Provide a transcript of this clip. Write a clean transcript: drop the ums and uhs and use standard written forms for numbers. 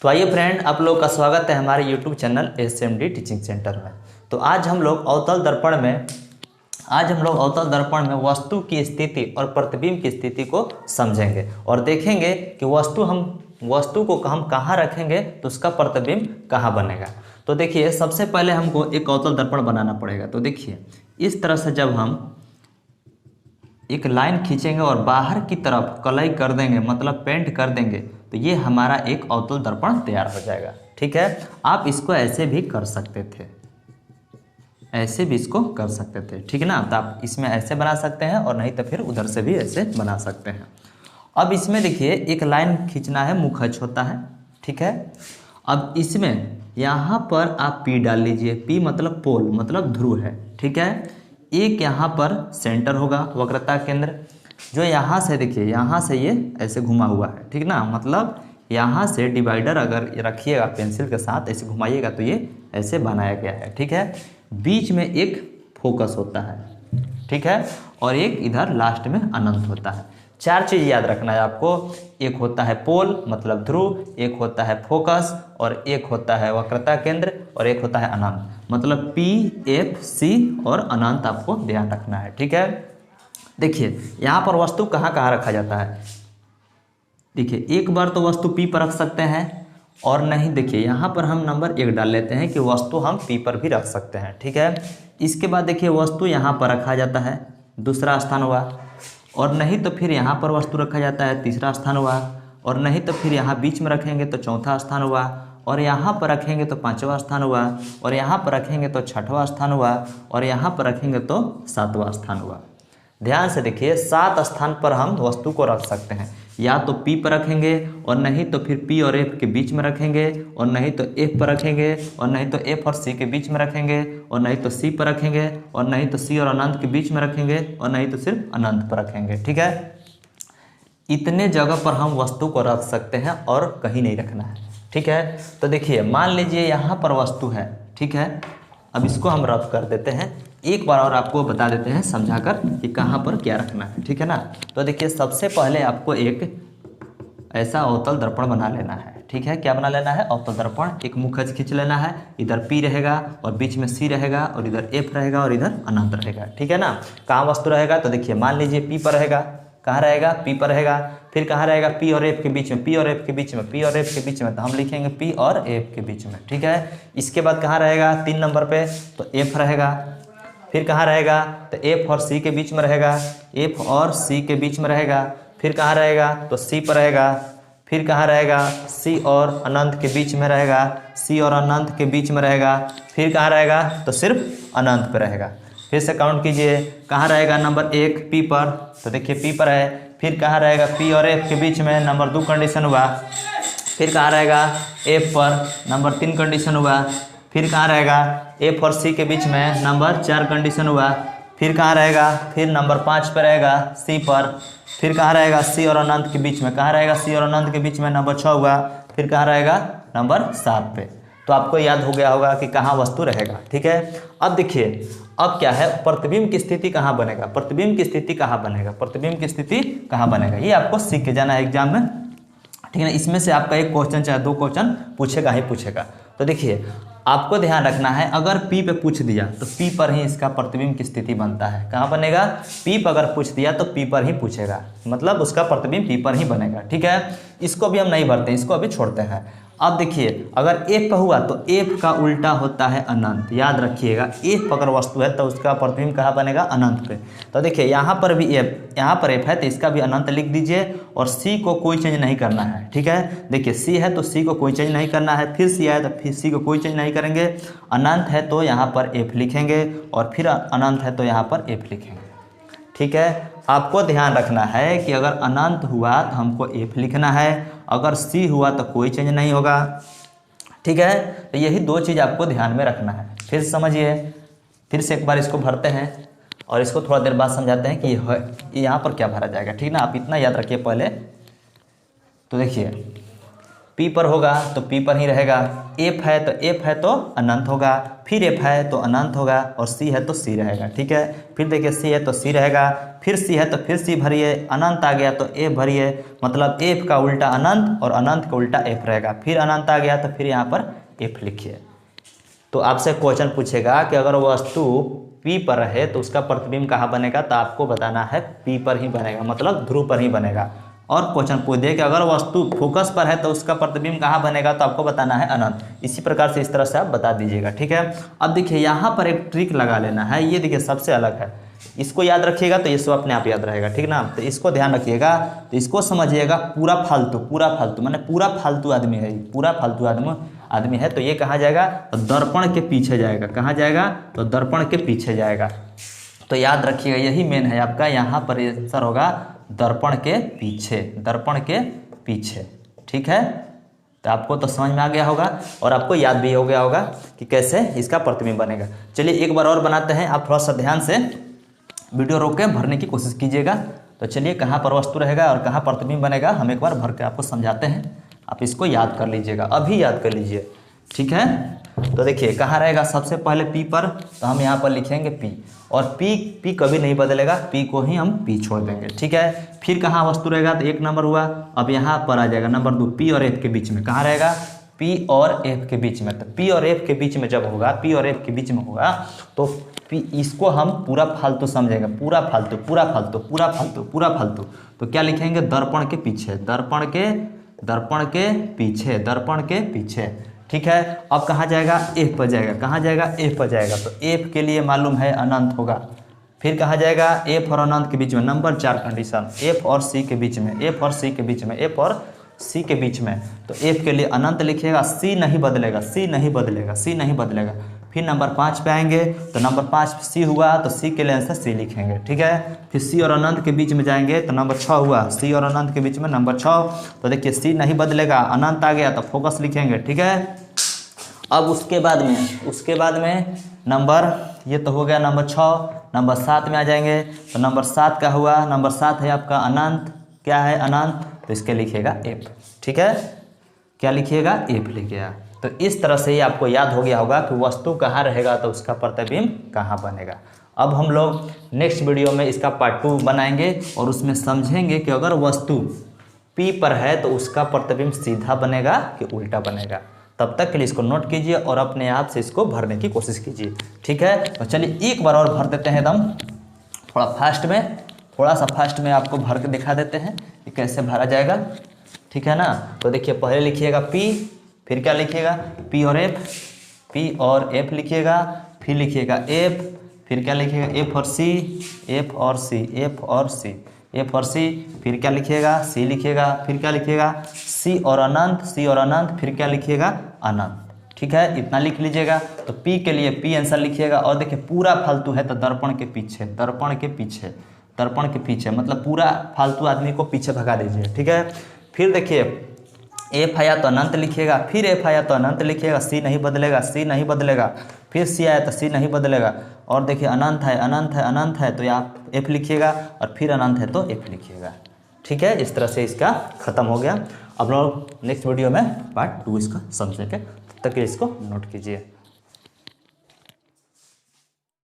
तो आइए फ्रेंड, आप लोग का स्वागत है हमारे YouTube channel SMD teaching centre में। तो आज हम लोग अवतल दर्पण में वस्तु की स्थिति और प्रतिबिंब की स्थिति को समझेंगे और देखेंगे कि वस्तु को हम कहाँ रखेंगे तो उसका प्रतिबिंब कहाँ बनेगा। तो देखिए, सबसे पहले हमको एक अवतल दर्पण बनाना पड़ेगा। तो देखिए, इस तरह से जब हम एक लाइन खींचेंगे और बाहर की तरफ कलई कर देंगे, मतलब पेंट कर देंगे, तो ये हमारा एक अवतल दर्पण तैयार हो जाएगा। ठीक है, आप इसको ऐसे भी कर सकते थे, ऐसे भी इसको कर सकते थे। ठीक है ना, तो आप इसमें ऐसे बना सकते हैं और नहीं तो फिर उधर से भी ऐसे बना सकते हैं। अब इसमें देखिए, एक लाइन खींचना है, मुखच होता है। ठीक है, अब इसमें यहाँ पर आप P डाल लीजिए। P मतलब पोल, मतलब ध्रुव है। ठीक है, एक यहाँ पर सेंटर होगा, वक्रता केंद्र, जो यहाँ से देखिए, यहाँ से ये ऐसे घुमा हुआ है। ठीक ना, मतलब यहाँ से डिवाइडर अगर रखिएगा पेंसिल के साथ ऐसे घुमाइएगा तो ये ऐसे बनाया गया है। ठीक है, बीच में एक फोकस होता है। ठीक है, और एक इधर लास्ट में अनंत होता है। चार चीज़ याद रखना है आपको। एक होता है पोल मतलब ध्रुव, एक होता है फोकस, और एक होता है वक्रता केंद्र, और एक होता है अनंत, मतलब P, F, C और अनंत आपको ध्यान रखना है। ठीक है, देखिए यहाँ पर वस्तु कहाँ कहाँ रखा जाता है। देखिए, एक बार तो वस्तु P पर रख सकते हैं, और नहीं देखिए यहाँ पर हम नंबर 1 डाल लेते हैं कि वस्तु हम P पर भी रख सकते हैं। ठीक है, इसके बाद देखिए वस्तु यहाँ पर रखा जाता है, दूसरा स्थान हुआ, और नहीं तो फिर यहाँ पर वस्तु रखा जाता है, तीसरा स्थान हुआ, और नहीं तो फिर यहाँ बीच में रखेंगे तो चौथा स्थान हुआ, और यहाँ पर रखेंगे तो 5वां स्थान हुआ, और यहाँ पर रखेंगे तो 6वां स्थान हुआ, और यहाँ पर रखेंगे तो 7वां स्थान हुआ। ध्यान से देखिए, 7 स्थान पर हम वस्तु को रख सकते हैं। या तो P पर रखेंगे, और नहीं तो फिर P और F के बीच में रखेंगे, और नहीं तो F पर रखेंगे, और नहीं तो F और C के बीच में रखेंगे, और नहीं तो C पर रखेंगे, और नहीं तो C और अनंत के बीच में रखेंगे, और नहीं तो सिर्फ अनंत पर रखेंगे। ठीक है, इतने जगह पर हम वस्तु को रख सकते हैं और कहीं नहीं रखना है। ठीक है, तो देखिए मान लीजिए यहाँ पर वस्तु है। ठीक है, अब इसको हम रफ कर देते हैं, एक बार और आपको बता देते हैं समझाकर कि कहाँ पर क्या रखना है। ठीक है ना, तो देखिए सबसे पहले आपको एक ऐसा अवतल दर्पण बना लेना है। ठीक है, क्या बना लेना है? अवतल दर्पण। एक मुखच खींच लेना है, इधर P रहेगा और बीच में C रहेगा, और इधर F रहेगा और इधर अनंत रहेगा। ठीक है ना, कहाँ वस्तु रहेगा? तो देखिए मान लीजिए P पर रहेगा। कहाँ रहेगा? P पर रहेगा। फिर कहाँ रहेगा? P और F के बीच में, P और F के बीच में, P और F के बीच में, तो हम लिखेंगे P और F के बीच में। ठीक है, इसके बाद कहाँ रहेगा? 3 नंबर पे तो F रहेगा। फिर कहाँ रहेगा? तो F और C के बीच में रहेगा, F और C के बीच में रहेगा। फिर कहाँ रहेगा? तो C पर रहेगा। फिर कहाँ रहेगा? C और अनंत के बीच में रहेगा, C और अनंत के बीच में रहेगा। फिर कहाँ रहेगा? तो सिर्फ अनंत पर रहेगा। फिर से काउंट कीजिए, कहाँ रहेगा? नंबर 1 P पर, तो देखिए P पर है। फिर कहाँ रहेगा? P और F के बीच में, नंबर 2 कंडीशन हुआ। फिर कहाँ रहेगा? F पर, नंबर 3 कंडीशन हुआ। फिर कहाँ रहेगा? F और C के बीच में, नंबर 4 कंडीशन हुआ। फिर कहाँ रहेगा? फिर नंबर 5 पर रहेगा, C पर। फिर कहाँ रहेगा? C और अनंत के बीच में, कहाँ रहेगा? C और अनंत के बीच में, नंबर 6 हुआ। फिर कहाँ रहेगा? नंबर 7 पे। तो आपको याद हो गया होगा कि कहाँ वस्तु रहेगा। ठीक है, अब देखिए, अब क्या है? प्रतिबिंब की स्थिति कहाँ बनेगा? प्रतिबिंब की स्थिति कहाँ बनेगा? प्रतिबिंब की स्थिति कहाँ बनेगा, ये आपको सीख के जाना है एग्जाम में। ठीक है ना, इसमें से आपका एक क्वेश्चन चाहे 2 क्वेश्चन पूछेगा ही पूछेगा। तो देखिए, आपको ध्यान रखना है, अगर P पे पूछ दिया तो P पर ही इसका प्रतिबिंब की स्थिति बनता है। कहाँ बनेगा? P पर अगर पूछ दिया तो P पर ही पूछेगा, मतलब उसका प्रतिबिंब P पर ही बनेगा। ठीक है, इसको भी हम नहीं भरते हैं, इसको अभी छोड़ते हैं। अब देखिए, अगर F पर हुआ तो F का उल्टा होता है अनंत। याद रखिएगा, F पर अगर वस्तु है तो उसका प्रतिबिंब कहाँ बनेगा? अनंत पे। तो देखिए यहाँ पर भी F, यहाँ पर F है तो इसका भी अनंत लिख दीजिए, और C को कोई चेंज नहीं करना है। ठीक है, देखिए C है तो C को कोई चेंज नहीं करना है, फिर C आए तो फिर C को कोई चेंज नहीं करेंगे, अनंत है तो यहाँ पर F लिखेंगे, और फिर अनंत है तो यहाँ पर F लिखेंगे। ठीक है, आपको ध्यान रखना है कि अगर अनंत हुआ तो हमको F लिखना है, अगर C हुआ तो कोई चेंज नहीं होगा। ठीक है, तो यही 2 चीज़ आपको ध्यान में रखना है। फिर समझिए, फिर से एक बार इसको भरते हैं और इसको थोड़ा देर बाद समझाते हैं कि यहाँ पर क्या भरा जाएगा। ठीक ना, आप इतना याद रखिए पहले। तो देखिए, पी पर होगा तो पी पर ही रहेगा, एफ है तो अनंत होगा, फिर एफ है तो अनंत होगा, और सी है तो सी रहेगा। ठीक है, फिर देखिए सी है तो सी रहेगा, फिर सी है तो फिर सी भरिए, अनंत आ गया तो एफ भरिए, मतलब एफ का उल्टा अनंत और अनंत का उल्टा एफ रहेगा, फिर अनंत आ गया तो फिर यहाँ पर एफ लिखिए। तो आपसे क्वेश्चन पूछेगा कि अगर वस्तु P पर रहे तो उसका प्रतिबिंब कहाँ बनेगा, तो आपको बताना है P पर ही बनेगा, मतलब ध्रुव पर ही बनेगा। और क्वेश्चन पूछ दिया कि अगर वस्तु फोकस पर है तो उसका प्रतिबिंब कहाँ बनेगा, तो आपको बताना है अनंत। इसी प्रकार से इस तरह से आप बता दीजिएगा। ठीक है, अब देखिए यहाँ पर एक ट्रिक लगा लेना है, ये देखिए सबसे अलग है, इसको याद रखिएगा तो ये सब अपने आप याद रहेगा। ठीक ना, तो इसको ध्यान रखिएगा, तो इसको समझिएगा। पूरा फालतू माने पूरा फालतू आदमी है, पूरा फालतू आदमी है, तो ये कहाँ जाएगा, तो दर्पण के पीछे जाएगा। कहाँ जाएगा, तो दर्पण के पीछे जाएगा। तो याद रखिएगा यही मेन है आपका, यहाँ पर आंसर होगा दर्पण के पीछे, दर्पण के पीछे। ठीक है, तो आपको तो समझ में आ गया होगा और आपको याद भी हो गया होगा कि कैसे इसका प्रतिबिंब बनेगा। चलिए एक बार और बनाते हैं, आप थोड़ा सा ध्यान से वीडियो रोक के भरने की कोशिश कीजिएगा। तो चलिए कहाँ पर वस्तु रहेगा और कहाँ प्रतिबिंब बनेगा, हम एक बार भर के आपको समझाते हैं, आप इसको याद कर लीजिएगा, अभी याद कर लीजिए। ठीक है, तो देखिए कहाँ रहेगा, सबसे पहले P पर, तो हम यहाँ पर लिखेंगे P, और P कभी नहीं बदलेगा, P को ही हम P छोड़ देंगे। ठीक है, फिर कहाँ वस्तु रहेगा, तो एक नंबर हुआ, अब यहाँ पर आ जाएगा नंबर 2, P और F के बीच में। कहाँ रहेगा, P और F के बीच में। तो P और F के बीच में जब होगा, P और F के बीच में होगा, तो इसको हम पूरा फालतू समझेंगे, पूरा फालतू। तो क्या लिखेंगे, दर्पण के पीछे, दर्पण के पीछे। ठीक है, अब कहाँ जाएगा, F पर जाएगा। कहाँ जाएगा, F पर जाएगा, तो F के लिए मालूम है अनंत होगा। फिर कहाँ जाएगा, F और अनंत के बीच में, नंबर 4 कंडीशन, F और C के बीच में, F और C के बीच में, तो F के लिए अनंत लिखिएगा, C नहीं बदलेगा। फिर नंबर 5 पे आएंगे, तो नंबर 5 C हुआ तो C के लिए आंसर C लिखेंगे। ठीक है, फिर C और अनंत के बीच में जाएंगे, तो नंबर 6 हुआ, C और अनंत के बीच में नंबर 6, तो देखिए C नहीं बदलेगा, अनंत आ गया तो फोकस लिखेंगे। ठीक है, अब उसके बाद में नंबर, ये तो हो गया नंबर 6, नंबर 7 में आ जाएंगे, तो नंबर 7 का हुआ, नंबर 7 है आपका अनंत, क्या है अनंत, तो इसके लिखिएगा F। ठीक है, क्या लिखिएगा, F लिखिएगा। तो इस तरह से ही आपको याद हो गया होगा कि वस्तु कहाँ रहेगा तो उसका प्रतिबिंब कहाँ बनेगा। अब हम लोग नेक्स्ट वीडियो में इसका पार्ट 2 बनाएंगे और उसमें समझेंगे कि अगर वस्तु P पर है तो उसका प्रतिबिंब सीधा बनेगा कि उल्टा बनेगा। तब तक के लिए इसको नोट कीजिए और अपने आप से इसको भरने की कोशिश कीजिए। ठीक है, तो चलिए एक बार और भर देते हैं एकदम थोड़ा सा फास्ट में आपको भर के दिखा देते हैं कि कैसे भरा जाएगा। ठीक है ना, तो देखिए पहले लिखिएगा P, फिर क्या लिखिएगा, P और F लिखिएगा, फिर लिखिएगा F, फिर क्या लिखिएगा, F और C, फिर क्या लिखिएगा, C लिखिएगा, फिर क्या लिखिएगा, C और अनंत, फिर क्या लिखिएगा, अनंत। ठीक है, इतना लिख लीजिएगा। तो P के लिए P आंसर लिखिएगा, और देखिए पूरा फालतू है तो दर्पण के पीछे मतलब पूरा फालतू आदमी को पीछे भगा दीजिए। ठीक है, फिर देखिए F आया तो अनंत लिखिएगा, फिर F आया तो अनंत लिखिएगा, C नहीं बदलेगा, फिर C आया तो C नहीं बदलेगा, और देखिए अनंत है तो आप F लिखिएगा, और फिर अनंत है तो F लिखिएगा। ठीक है, इस तरह से इसका खत्म हो गया। अब लोग नेक्स्ट वीडियो में पार्ट 2 इसका समझेंगे, तब तक इसको नोट कीजिए।